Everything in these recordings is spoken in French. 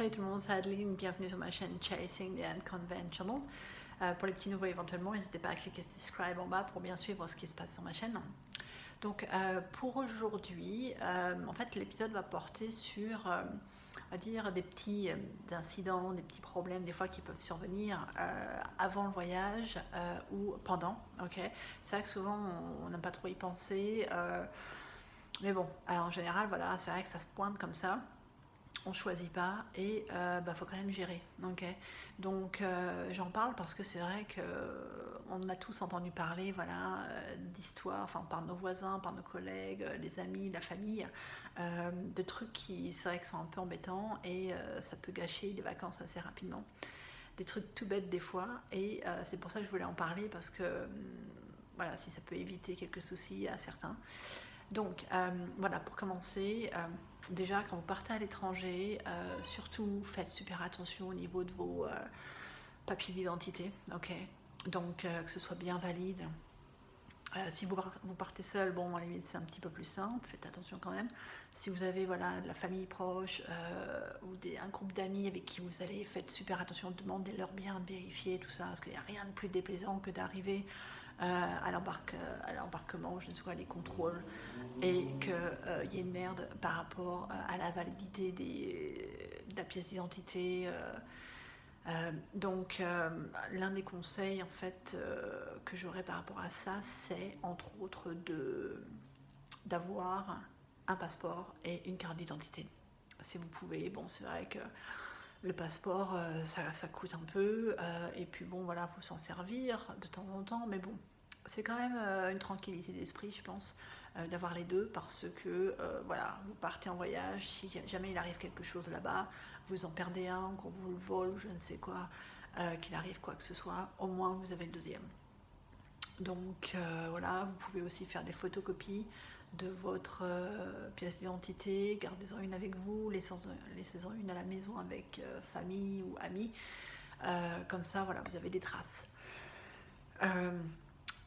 Salut tout le monde, c'est Adeline, bienvenue sur ma chaîne Chasing the Unconventional. Pour les petits nouveaux éventuellement, n'hésitez pas à cliquer subscribe en bas pour bien suivre ce qui se passe sur ma chaîne. Donc pour aujourd'hui, en fait l'épisode va porter sur, on va dire, des petits incidents, des petits problèmes des fois qui peuvent survenir avant le voyage ou pendant. Ok, c'est vrai que souvent on n'a pas trop y penser, mais bon, en général voilà, c'est vrai que ça se pointe comme ça. On choisit pas et faut quand même gérer. Okay, donc j'en parle parce que c'est vrai que on a tous entendu parler, voilà, d'histoires, enfin par nos voisins, par nos collègues, les amis, la famille, de trucs qui c'est vrai que sont un peu embêtants et ça peut gâcher les vacances assez rapidement. Des trucs tout bêtes des fois et c'est pour ça que je voulais en parler parce que voilà, si ça peut éviter quelques soucis à certains. Donc voilà, pour commencer, déjà quand vous partez à l'étranger, surtout faites super attention au niveau de vos papiers d'identité, ok. Donc que ce soit bien valide. Si vous partez seul, bon, à la limite c'est un petit peu plus simple, faites attention quand même. Si vous avez voilà, de la famille proche ou un groupe d'amis avec qui vous allez, faites super attention, demandez-leur bien de vérifier tout ça, parce qu'il n'y a rien de plus déplaisant que d'arriver à l'embarquement, je ne sais quoi, les contrôles, et qu'il y ait une merde par rapport à la validité de la pièce d'identité. Donc l'un des conseils en fait que j'aurais par rapport à ça, c'est entre autres d'avoir un passeport et une carte d'identité. Si vous pouvez, bon c'est vrai que le passeport ça coûte un peu et puis bon voilà, faut s'en servir de temps en temps, mais bon c'est quand même une tranquillité d'esprit je pense d'avoir les deux parce que voilà, vous partez en voyage, si jamais il arrive quelque chose là-bas, vous en perdez un, qu'on vous le vole ou je ne sais quoi, qu'il arrive quoi que ce soit, au moins vous avez le deuxième. Donc voilà, vous pouvez aussi faire des photocopies de votre pièce d'identité, gardez-en une avec vous, laissez-en une à la maison avec famille ou amis, comme ça voilà, vous avez des traces.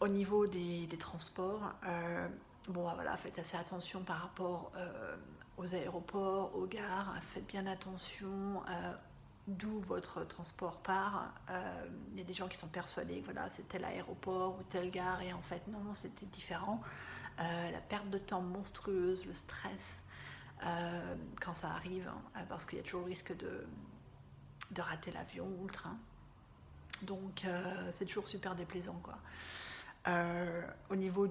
Au niveau des transports, bon voilà, faites assez attention par rapport aux aéroports, aux gares, faites bien attention d'où votre transport part. Il y a des gens qui sont persuadés que voilà, c'est tel aéroport ou telle gare et en fait non, c'était différent. La perte de temps monstrueuse, le stress quand ça arrive, parce qu'il y a toujours le risque de rater l'avion ou le train. Donc c'est toujours super déplaisant quoi. Au niveau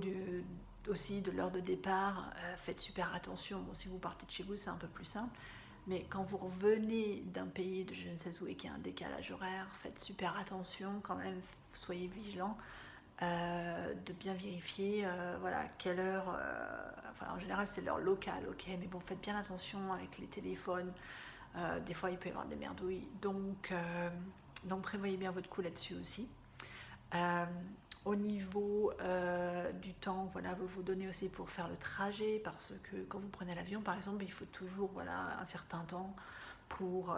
aussi de l'heure de départ, faites super attention. Bon, si vous partez de chez vous, c'est un peu plus simple. Mais quand vous revenez d'un pays de je ne sais où et qu'il y a un décalage horaire, faites super attention quand même, soyez vigilants de bien vérifier voilà, quelle heure, enfin en général c'est l'heure locale, ok, mais bon faites bien attention avec les téléphones, des fois il peut y avoir des merdouilles, donc prévoyez bien votre coup là-dessus aussi. Au niveau du temps, voilà, vous vous donnez aussi pour faire le trajet parce que quand vous prenez l'avion par exemple, il faut toujours voilà, un certain temps pour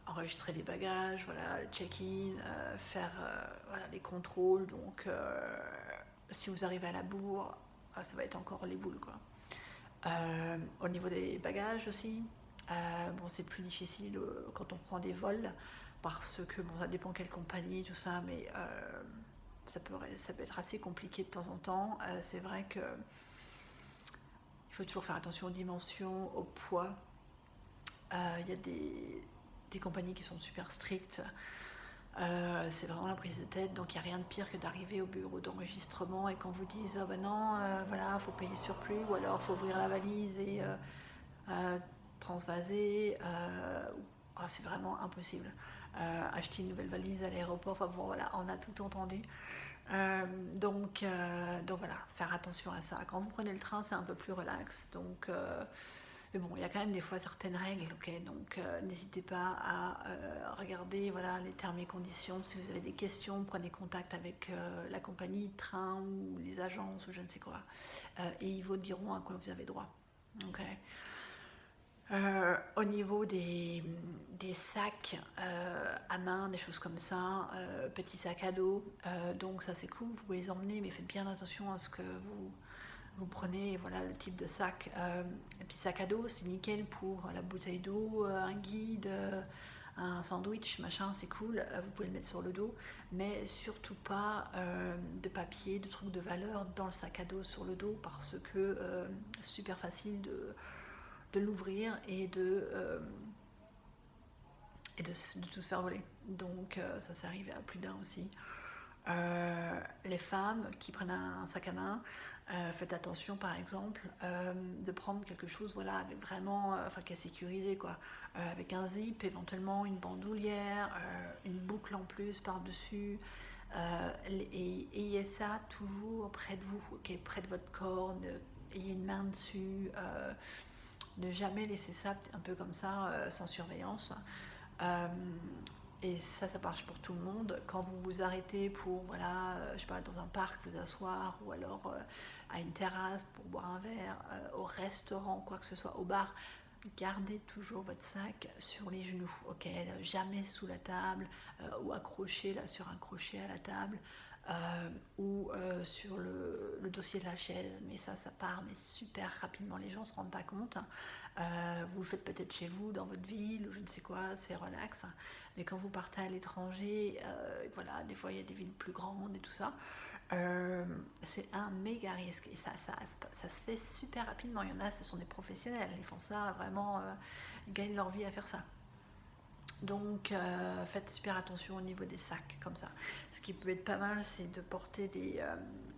enregistrer les bagages, voilà, le check-in, faire voilà, les contrôles. Donc si vous arrivez à la bourre, ça va être encore les boules quoi. Au niveau des bagages aussi, bon, c'est plus difficile quand on prend des vols parce que bon, ça dépend quelle compagnie, tout ça, mais ça peut être assez compliqué de temps en temps. C'est vrai que il faut toujours faire attention aux dimensions, au poids. Il y a des compagnies qui sont super strictes. C'est vraiment la prise de tête, donc il n'y a rien de pire que d'arriver au bureau d'enregistrement et qu'on vous dise ah ben non, voilà, faut payer surplus, ou alors faut ouvrir la valise et transvaser, c'est vraiment impossible. Acheter une nouvelle valise à l'aéroport, enfin bon voilà, on a tout entendu. Donc voilà, faire attention à ça. Quand vous prenez le train, c'est un peu plus relax, donc mais bon, il y a quand même des fois certaines règles, ok, donc n'hésitez pas à regarder voilà, les termes et conditions. Si vous avez des questions, prenez contact avec la compagnie de train ou les agences ou je ne sais quoi, et ils vous diront à quoi vous avez droit. Ok. Au niveau des sacs à main, des choses comme ça, petits sacs à dos, donc ça c'est cool, vous pouvez les emmener, mais faites bien attention à ce que Vous prenez voilà, le type de sac, et puis sac à dos, c'est nickel pour la bouteille d'eau, un guide, un sandwich, machin, c'est cool, vous pouvez le mettre sur le dos, mais surtout pas de papier, de trucs de valeur dans le sac à dos sur le dos, parce que c'est super facile de l'ouvrir et de tout se faire voler. Donc ça s'est arrivé à plus d'un aussi. Les femmes qui prennent un sac à main, faites attention par exemple de prendre quelque chose voilà, avec vraiment, qui est sécurisé quoi, avec un zip, éventuellement une bandoulière, une boucle en plus par-dessus, et ayez ça toujours près de vous, okay, près de votre corps, ayez une main dessus, ne jamais laisser ça un peu comme ça sans surveillance. Euh, et ça marche pour tout le monde. Quand vous vous arrêtez pour, voilà, je sais pas, dans un parc vous asseoir, ou alors à une terrasse pour boire un verre, au restaurant, quoi que ce soit, au bar, gardez toujours votre sac sur les genoux, ok, jamais sous la table, ou accroché là sur un crochet à la table, ou sur le dossier de la chaise, mais ça part mais super rapidement, les gens ne se rendent pas compte. Vous le faites peut-être chez vous, dans votre ville, ou je ne sais quoi, c'est relax, mais quand vous partez à l'étranger, voilà, des fois il y a des villes plus grandes et tout ça, c'est un méga risque, et ça se fait super rapidement. Il y en a, ce sont des professionnels, ils font ça vraiment, ils gagnent leur vie à faire ça. Donc faites super attention au niveau des sacs comme ça. Ce qui peut être pas mal, c'est de porter des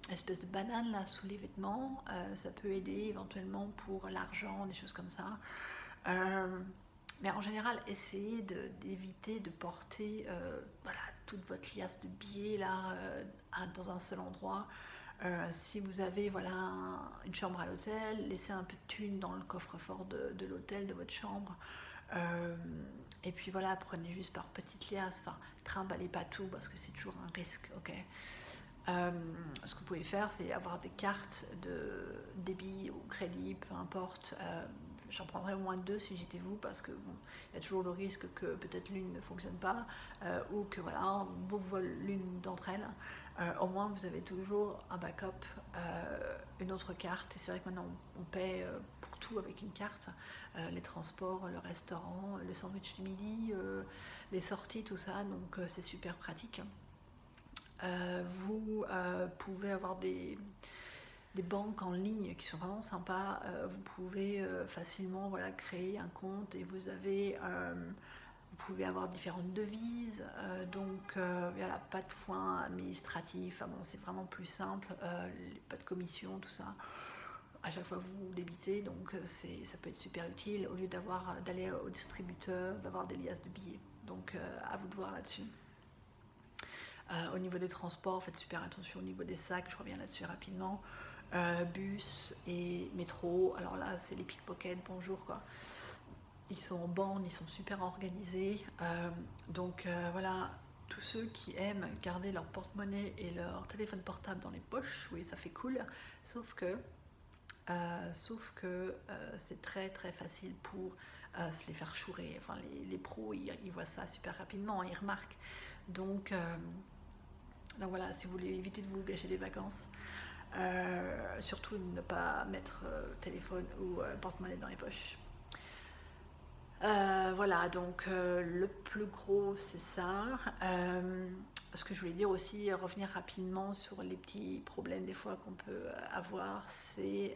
espèces de bananes là sous les vêtements, ça peut aider éventuellement pour l'argent, des choses comme ça. Mais en général, essayez d'éviter de porter voilà, toute votre liasse de billets là, dans un seul endroit. Si vous avez voilà, une chambre à l'hôtel, laissez un peu de thunes dans le coffre-fort de l'hôtel, de votre chambre. Et puis voilà, prenez juste par petites liasses, enfin, trimballez pas tout parce que c'est toujours un risque, ok. Ce que vous pouvez faire, c'est avoir des cartes de débit ou crédit, peu importe. J'en prendrais au moins 2 si j'étais vous, parce que bon, il y a toujours le risque que peut-être l'une ne fonctionne pas, ou que voilà, on vous vole l'une d'entre elles. Au moins vous avez toujours un backup, une autre carte. Et c'est vrai que maintenant on paie pour tout avec une carte, les transports, le restaurant, le sandwich du midi, les sorties, tout ça, donc c'est super pratique. Vous pouvez avoir des banques en ligne qui sont vraiment sympas. Vous pouvez facilement voilà, créer un compte, et vous pouvez avoir différentes devises, donc voilà, pas de foin administratif, bon, c'est vraiment plus simple, pas de commission, tout ça. À chaque fois vous débitez, donc ça peut être super utile au lieu d'aller au distributeur, d'avoir des liasses de billets. Donc à vous de voir là-dessus. Au niveau des transports, faites super attention au niveau des sacs, je reviens là-dessus rapidement. Bus et métro, alors là c'est les pickpockets, bonjour quoi. Ils sont en bande, ils sont super organisés, donc voilà, tous ceux qui aiment garder leur porte-monnaie et leur téléphone portable dans les poches, oui ça fait cool, sauf que c'est très très facile pour se les faire chourer. Enfin, les pros ils voient ça super rapidement, ils remarquent. Donc voilà, si vous voulez éviter de vous gâcher des vacances, surtout ne pas mettre téléphone ou porte-monnaie dans les poches. Voilà, donc le plus gros c'est ça. Ce que je voulais dire aussi, revenir rapidement sur les petits problèmes des fois qu'on peut avoir, c'est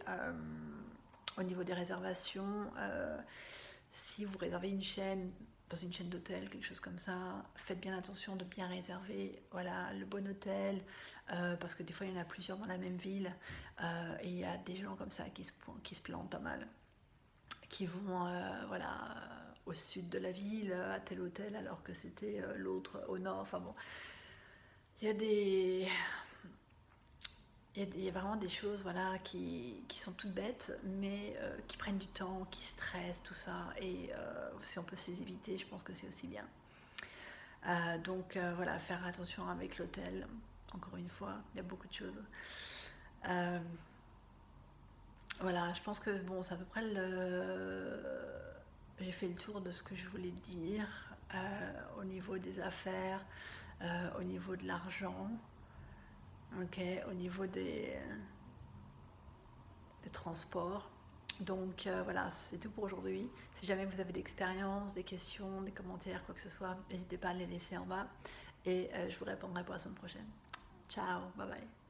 au niveau des réservations. Si vous réservez une chaîne dans une chaîne d'hôtel, quelque chose comme ça, faites bien attention de bien réserver voilà, le bon hôtel, parce que des fois il y en a plusieurs dans la même ville, et il y a des gens comme ça qui se plantent pas mal, qui vont voilà, au sud de la ville, à tel hôtel, alors que c'était l'autre au nord. Enfin bon, il y a des... Il y a vraiment des choses voilà, qui sont toutes bêtes, mais qui prennent du temps, qui stressent, tout ça. Et si on peut se les éviter, je pense que c'est aussi bien. Donc voilà, faire attention avec l'hôtel. Encore une fois, il y a beaucoup de choses. Voilà, je pense que bon, c'est à peu près j'ai fait le tour de ce que je voulais dire au niveau des affaires, au niveau de l'argent. Ok, au niveau des des transports. Donc voilà, c'est tout pour aujourd'hui. Si jamais vous avez des expériences, des questions, des commentaires, quoi que ce soit, n'hésitez pas à les laisser en bas et je vous répondrai pour la semaine prochaine. Ciao, bye bye.